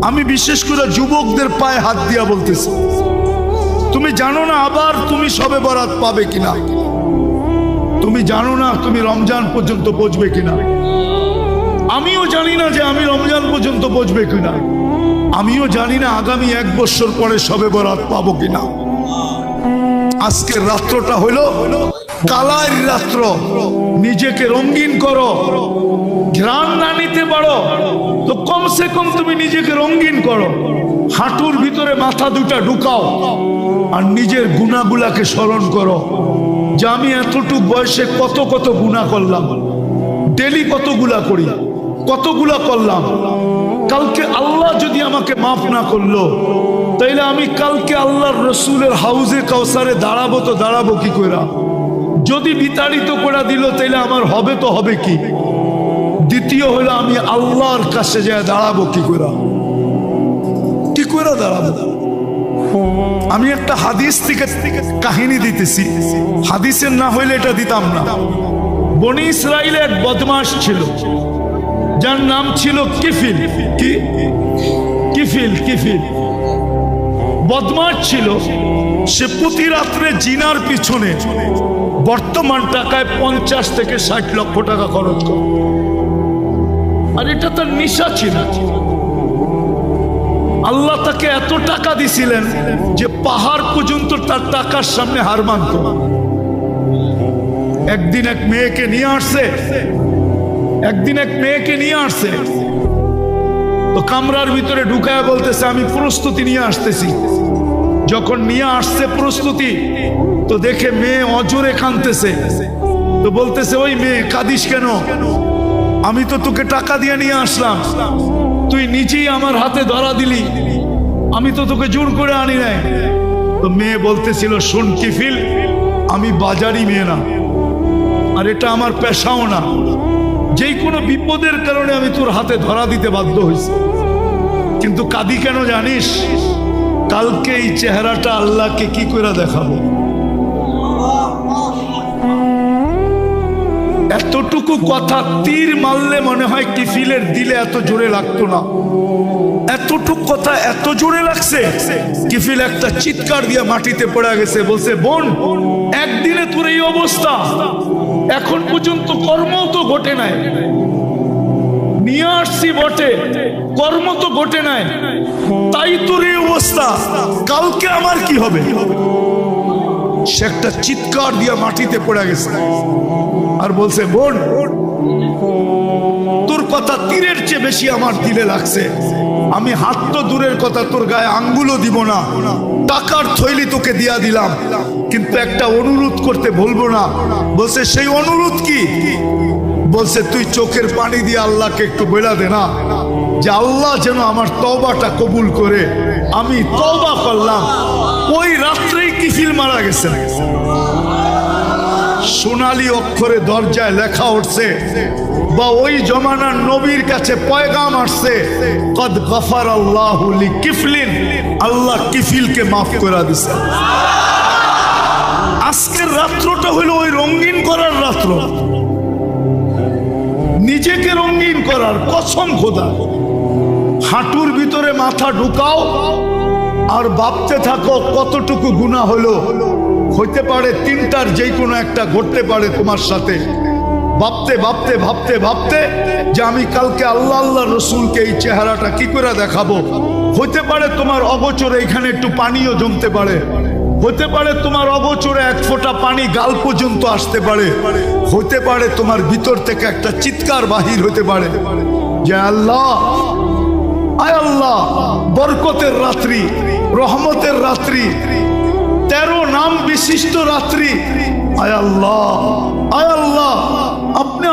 আমি বিশেষ করে যুবকদের পায়ে হাত দিয়া বলতেছি, তুমি জানো না আবার তুমি শবে বরাত পাবে কিনা, তুমি জানো না তুমি রমজান পর্যন্ত পৌঁছবে কিনা। আমিও জানি না যে আমি রমজান পর্যন্ত পৌঁছবে কিনা, আমিও জানি না আগামী 1 বছর পরে শবে বরাত পাবো কিনা। আজকের রাত্রটা হলো কালার রাত্র, নিজেকে রঙিন করো। ঘ্রাণ না নিতে পারো তো কমসে কম তুমি নিজেকে রঙিন করো, হাঁটুর ভিতরে মাথা দুটা ঢুকাও আর নিজের গুনাহগুলাকে স্মরণ করো যে আমি এতটুক বয়সে কত কত গুনাহ করলাম, ডেলি কতগুলা করি, কতগুলা করলাম। কালকে আল্লাহ যদি আমাকে মাফ না করলো তাইলে আমি কালকে আল্লাহর রসুলের হাউজে কাউসারে দাঁড়াবো তো দাঁড়াবো কি কইরা? যদি বিতাড়িত করে দিল তাইলে আমার হবে তো হবে কি? দ্বিতীয় হলো আমি আল্লাহর কাছে যায় দাঁড়াবো কি কইরা? কি কইরা দাঁড়াবো? আমি একটা হাদিস থেকে কাহিনী দিতেছি, হাদিসের না হইলে এটা দিতাম না। বনি ইসরাইলে এক বদমাশ ছিল যার নাম ছিল কিফিল। কি কিফিল? কিফিল বদমাশ ছিল। সে প্রতি রাত্রে জিনার পিছনে বর্তমান টাকায় 50 থেকে 60 লক্ষ টাকা খরচ করে, আর এটা তার নেশা ছিল। আল্লাহ তাকে এত টাকা দিছিলেন যে পাহাড় পর্যন্ত তার টাকার সামনে হার মানত। একদিন এক মেয়েকে নিয়ে আসছে, তো কামরার ভিতরে ঢুকায় বলতেছে আমি প্রস্তুতি নিয়ে আসতেছি। যখন নিয়ে আসছে প্রস্তুতি, তো দেখে মেয়ে অজরে কাঁদতেছে। তো বলতেছে ওই মেয়ে কাঁদিস কেন? আমি তো তোকে টাকা দিয়ে নিয়ে আসলাম, তুই নিজেই আমার হাতে ধরা দিলি, আমি তো তোকে জোর করে আনি নাই। তো মেয়ে বলতেছিল শোন কিফিল, আমি বাজারি মেয়ে না, আর এটা আমার পেশাও না, যেই কোনো বিপদের কারণে আমি তোর হাতে ধরা দিতে বাধ্য হয়েছি। কিন্তু কাঁদি কেন জানিস? কালকে এই চেহারাটা আল্লাহকে কি করে দেখাবো? এতটুকু কথা তীর মারলে মনে হয় কিফিলের দিলে এত জোরে লাগতো না। এতটুকু কথা এত জোরে লাগছে, কিফিল একটা চিৎকার দিয়ে মাটিতে পড়ে গেছে। বলছে বোন, একদিনে তোর এই অবস্থা, এখন পর্যন্ত কর্ম তো ঘটে নাই। নিয়ে আসছি বটে, কর্ম তো ঘটে নাই, তাই তোর এই অবস্থা, কালকে আমার কি হবে? সে একটা চিৎকার দিয়ে মাটিতে পড়ে গেছে আর বলছে বোন, তোর কথা তীরের চেয়ে বেশি আমার দিলে লাগছে। আমি হাত তো দূরের কথা, তোর গায়ে আঙ্গুলও দিব না, টাকার থৈলি তোকে দিয়া দিলাম, কিন্তু একটা অনুরোধ করতে ভুলবো না। বলছে সেই অনুরোধ কি? বলছে তুই চোখের পানি দিয়ে আল্লাহকে একটু বলে দে না যে আল্লাহ যেন আমার তওবাটা কবুল করে। আমি তওবা করলাম। ওই রাত্রেই কিফিল মারা গেছে। সোনালী অক্ষরে দরজায় লেখা উঠছে, বা ওই জমানার নবীর কাছে পয়গাম আসছে, কদ গফারাল্লাহু লিকিফলিন, আল্লাহ কিফিলকে মাফ করে দিয়েছে। আজকের রাত্রটা হলো ওই রঙিন করার রাত্র, নিজেকে রঙিন করার। কসম খোদা, হাঁটুর ভিতরে মাথা ঢুকাও আর ভাবতে থাকো কতটুকু গুনাহ হলো। হইতে পারে 3টার যে কোনো একটা ঘটতে পারে তোমার সাথে। ভাবতে ভাবতে ভাবতে ভাবতে যে আমি কালকে আল্লাহ রসুলকে এই চেহারাটা কি করে দেখাবো। হইতে পারে তোমার অগোচরে এখানে একটু পানিও জমতে পারে, হতে পারে তোমার অগোচরে 1 ফোঁটা পানি গাল পর্যন্ত আসতে পারে, হতে পারে তোমার ভিতর থেকে একটা চিৎকার বাহির হতে পারে যে আল্লাহ, আয় আল্লাহ, বরকতের রাত্রি, রহমতের রাত্রি, 13 নাম বিশিষ্ট রাত্রি, আয় আল্লাহ, আয় আল্লাহ, আপনি